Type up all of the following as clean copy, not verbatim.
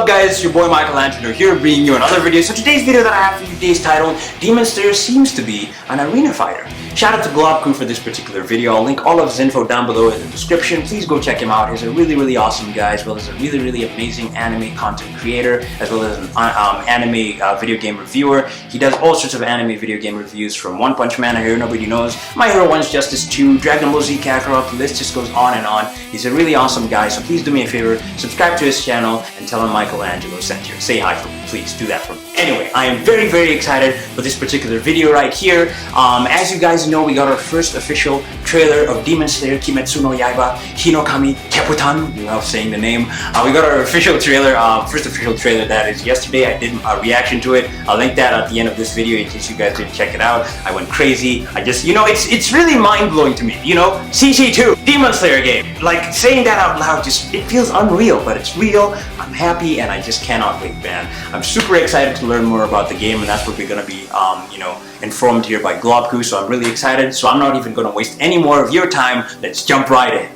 up guys, it's your boy Michelangelo here bringing you another video. So today's video that I have for you today is titled Demon Slayer seems to be an arena fighter. Shout out to Globku for this particular video. I'll link all of his info down below in the description. Please go check him out. He's a really awesome guy, as well as a really amazing anime content creator, as well as an anime video game reviewer. He does all sorts of anime video game reviews, from One Punch Man, I Hear Nobody Knows, My Hero One's Justice 2, Dragon Ball Z Kakarot, the list just goes on and on. He's a really awesome guy, so please do me a favor, subscribe to his channel and tell him Michelangelo sent you. Say hi for me, please do that for me. Anyway, I am very excited for this particular video right here. As you guys know, we got our first official trailer of Demon Slayer Kimetsu no Yaiba Hinokami Keputan. You love saying the name. We got our official trailer, first official trailer that is yesterday. I did a reaction to it. I'll link that at the end of this video in case you guys didn't check it out. I went crazy. I just, you know, it's really mind-blowing to me. You know, CC2, Demon Slayer game. Like, saying that out loud, just, it feels unreal, but it's real. I'm happy and I just cannot wait, man. I'm super excited to learn more about the game, and that's what we're gonna be, you know, informed here by Globku, so I'm really excited. So I'm not even gonna waste any more of your time. Let's jump right in.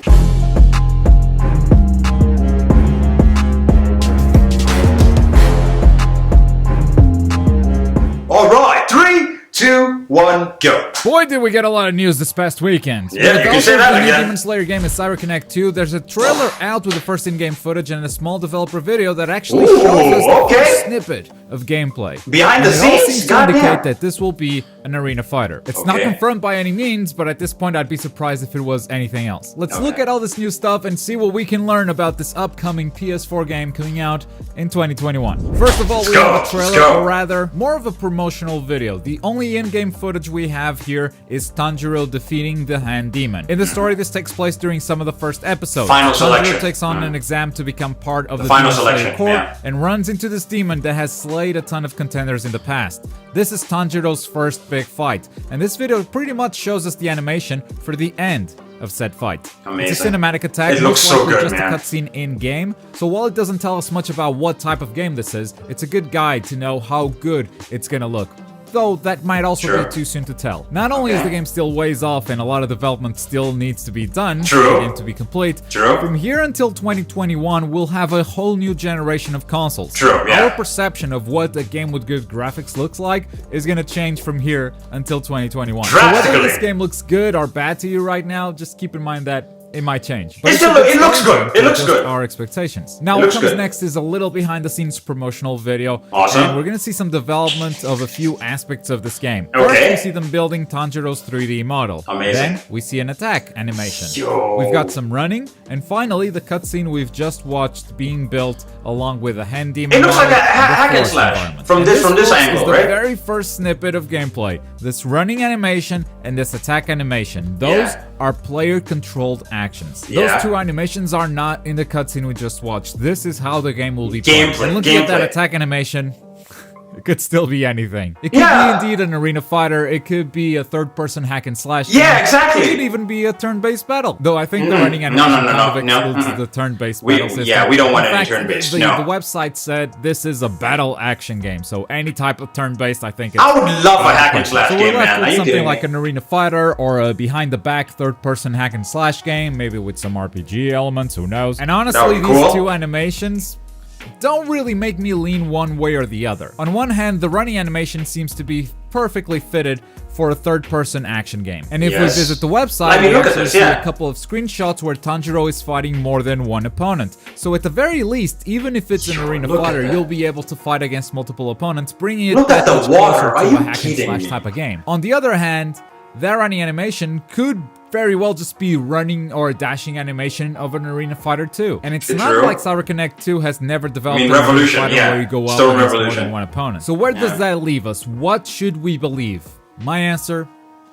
Alright, 3, 2, 1, go. Boy, did we get a lot of news this past weekend. Yeah, you can say that again. The Demon Slayer game is CyberConnect 2. There's a trailer out with the first in-game footage and a small developer video that actually shows us the first snippet of gameplay. Behind the scenes? It all seems to indicate that this will be an arena fighter. It's not confirmed by any means, but at this point I'd be surprised if it was anything else. Let's look at all this new stuff and see what we can learn about this upcoming PS4 game coming out in 2021. First of all, we have a trailer, or rather, more of a promotional video. The only in-game footage we have here is Tanjiro defeating the Hand Demon. In the story, this takes place during some of the first episodes. Tanjiro takes on an exam to become part of the Demon Slayer Corps and runs into this demon that has slayed a ton of contenders in the past. This is Tanjiro's first big fight, and this video pretty much shows us the animation for the end of said fight. Amazing. It's a cinematic attack. It looks so good, just a cutscene in-game, so while it doesn't tell us much about what type of game this is, it's a good guide to know how good it's gonna look. Though that might also be too soon to tell. Not only is the game still ways off and a lot of development still needs to be done for the game to be complete, from here until 2021 we'll have a whole new generation of consoles. Our perception of what a game with good graphics looks like is gonna change from here until 2021. So whether this game looks good or bad to you right now, just keep in mind that it might change. But it looks good. It looks good. Our expectations. Now, what comes next is a little behind-the-scenes promotional video. Awesome. And we're gonna see some development of a few aspects of this game. First, we see them building Tanjiro's 3D model. Amazing. Then, we see an attack animation. Yo. We've got some running, and finally, the cutscene we've just watched being built along with a Hand Demon. It looks like a hack and slash from this angle, right? The very first snippet of gameplay. This running animation and this attack animation. Those are player-controlled actions. Those two animations are not in the cutscene we just watched. This is how the game will be played. And looking at that attack animation, it could still be anything. It could be indeed an arena fighter, it could be a third-person hack and slash. Exactly. It could even be a turn-based battle. Though I think the running animation excludes the turn-based battle system. Yeah, we don't want any turn-based, the website said this is a battle action game, so any type of turn-based, I think I would love a hack and slash game, man. So something like an arena fighter or a behind-the-back third-person hack and slash game, maybe with some RPG elements, who knows. And honestly, these two animations don't really make me lean one way or the other. On one hand, the running animation seems to be perfectly fitted for a third-person action game. And if we visit the website, we actually see a couple of screenshots where Tanjiro is fighting more than one opponent. So at the very least, even if it's an arena fighter, you'll be able to fight against multiple opponents, bringing it that much closer to a hack and slash type of game. On the other hand, that running animation could very well just be running or a dashing animation of an arena fighter 2. And it's not like CyberConnect 2 has never developed an arena fighter where you go up against more than one opponent. So where does that leave us? What should we believe? My answer: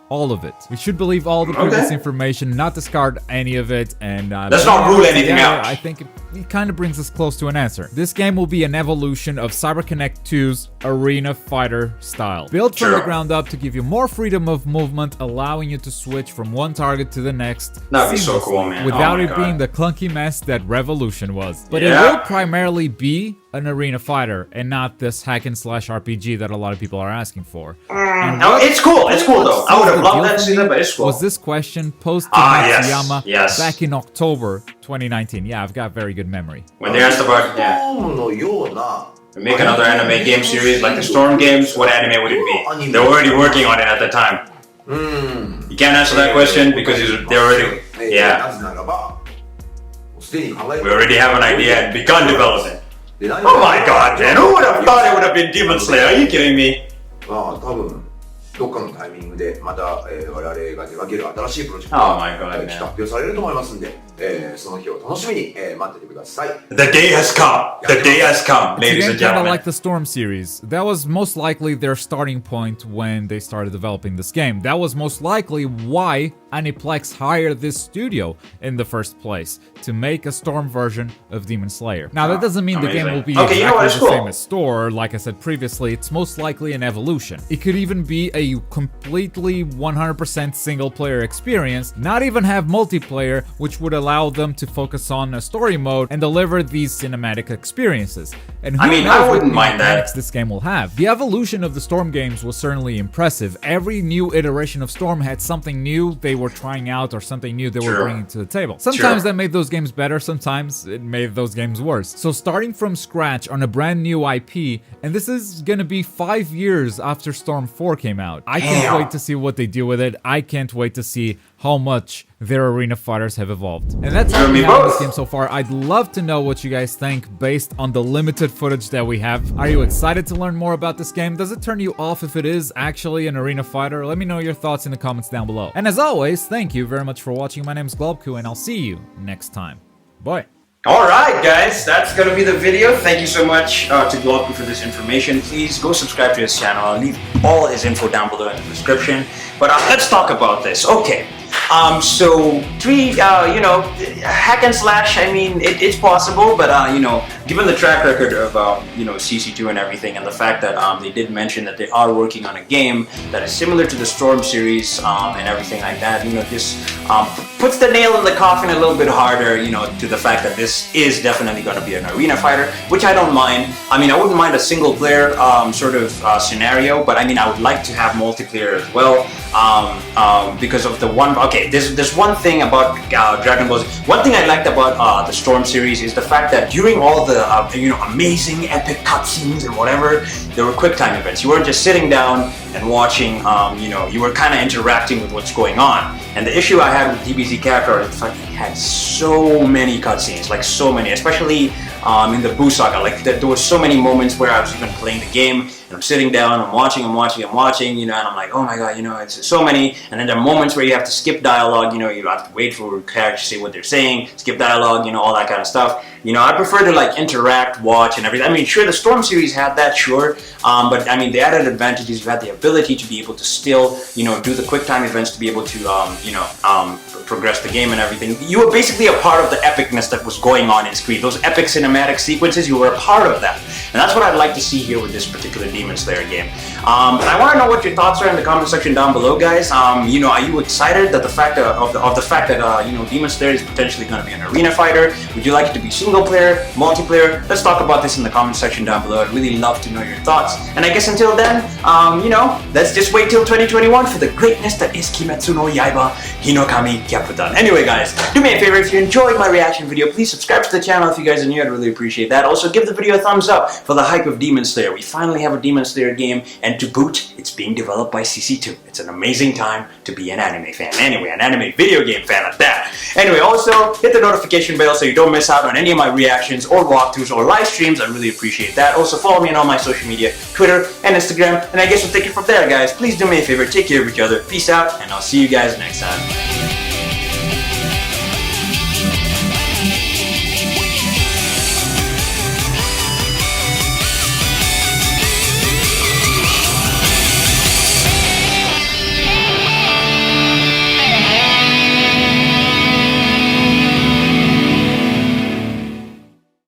all of it. We should believe all the previous information, not discard any of it, and let's not rule anything out. I think it kind of brings us close to an answer. This game will be an evolution of CyberConnect 2's arena fighter style, built from the ground up to give you more freedom of movement, allowing you to switch from one target to the next. That'd be so cool, man. Without it being the clunky mess that Revolution was. But it will primarily be an arena fighter and not this hack and slash RPG that a lot of people are asking for. No, it's cool. It's cool though. I would reveal that for season, me but it's cool. was this question posed to yes, Matsuyama yes. back in October 2019. Yeah, I've got very good memory. When they asked about, yeah, ストームのような make another anime game series like the Storm games, what anime would it be? They're already working on it at the time. You can't answer that question because they're already, な yeah, ぜならばすでに考え we already have an idea and begun development. で何 Oh my god, man, who would have thought it would have been Demon Slayer? Are you kidding me? まあ多分どっかのタイミングでまた、我々が手掛ける新しいプロジェクト Oh が、 my god, 発 man. 表されると思いますんで、その日を楽しみに、待っててください。 The day has come. The day has come, ladies and Again, kind of gentlemen. like the Storm series. That was most likely their starting point when they started developing this game. That was most likely why Aniplex hired this studio in the first place, to make a Storm version of Demon Slayer. Now, that doesn't mean the game will be Okay, you know what, exactly it's the cool. same as Storm. Like I said previously, it's most likely an evolution. It could even be a completely 100% single-player experience, not even have multiplayer, which would allow them to focus on a story mode and deliver these cinematic experiences. And who I mean, knows I what wouldn't new mind that. mechanics this game will have. The evolution of the Storm games was certainly impressive. Every new iteration of Storm had something new they were trying out or something new they were Sure. bringing to the table. Sometimes Sure. that made those games better, sometimes it made those games worse. So starting from scratch on a brand new IP, and this is gonna be 5 years after Storm 4 came out. I can't Damn. wait to see what they do with it. I can't wait to see how much their arena fighters have evolved. And that's all You and we me have in both. this game so far. I'd love to know what you guys think based on the limited footage that we have. Are you excited to learn more about this game? Does it turn you off if it is actually an arena fighter? Let me know your thoughts in the comments down below. And as always, thank you very much for watching. My name is Globku, and I'll see you next time. Bye. Alright guys, that's gonna be the video. Thank you so much to Globku for this information. Please go subscribe to his channel. I'll leave all his info down below in the description. But let's talk about this. Okay. So hack and slash, I mean, it's possible, but given the track record of, CC2 and everything, and the fact that they did mention that they are working on a game that is similar to the Storm series and everything like that, this puts the nail in the coffin a little bit harder, to the fact that this is definitely going to be an arena fighter, which I don't mind. I mean, I wouldn't mind a single player sort of scenario, but I mean, I would like to have multiplayer as well, because of the one, okay, there's one thing about Dragon Ball Z. One thing I liked about the Storm series is the fact that during all the amazing epic cutscenes and whatever, there were quick time events. You weren't just sitting down and watching, you were kind of interacting with what's going on. And the issue I had with DBZ character is the fact that he had so many cutscenes, like so many, especially in the Buu Saga. Like there were so many moments where I was even playing the game and I'm sitting down, I'm watching, and I'm like, oh my god, it's so many. And then there are moments where you have to skip dialogue, you have to wait for characters to say what they're saying, skip dialogue, all that kind of stuff. I prefer to like interact, watch, and everything. I mean, sure, the Storm series had that, sure, but I mean, the added advantage is you had the ability to be able to still, do the quick time events, to be able to, progress the game and everything. You were basically a part of the epicness that was going on in screen. Those epic cinematic sequences, you were a part of that. And that's what I'd like to see here with this particular Demon Slayer game. And I want to know what your thoughts are in the comment section down below, guys. Are you excited that the fact that Demon Slayer is potentially going to be an arena fighter? Would you like it to be single player, multiplayer? Let's talk about this in the comment section down below. I'd really love to know your thoughts. And I guess until then, let's just wait till 2021 for the greatness that is Kimetsu no Yaiba Hinokami Gyakudan. Anyway, guys, do me a favor, if you enjoyed my reaction video, please subscribe to the channel if you guys are new. I'd really appreciate that. Also, give the video a thumbs up for the hype of Demon Slayer. We finally have a Demon Slayer game, and to boot, it's being developed by CC2. It's an amazing time to be an anime fan. Anyway, an anime video game fan at that. Anyway, also, hit the notification bell so you don't miss out on any of my reactions or walkthroughs or live streams. I really appreciate that. Also, follow me on all my social media, Twitter and Instagram, and I guess we'll take it from there, guys. Please do me a favor, take care of each other. Peace out, and I'll see you guys next time.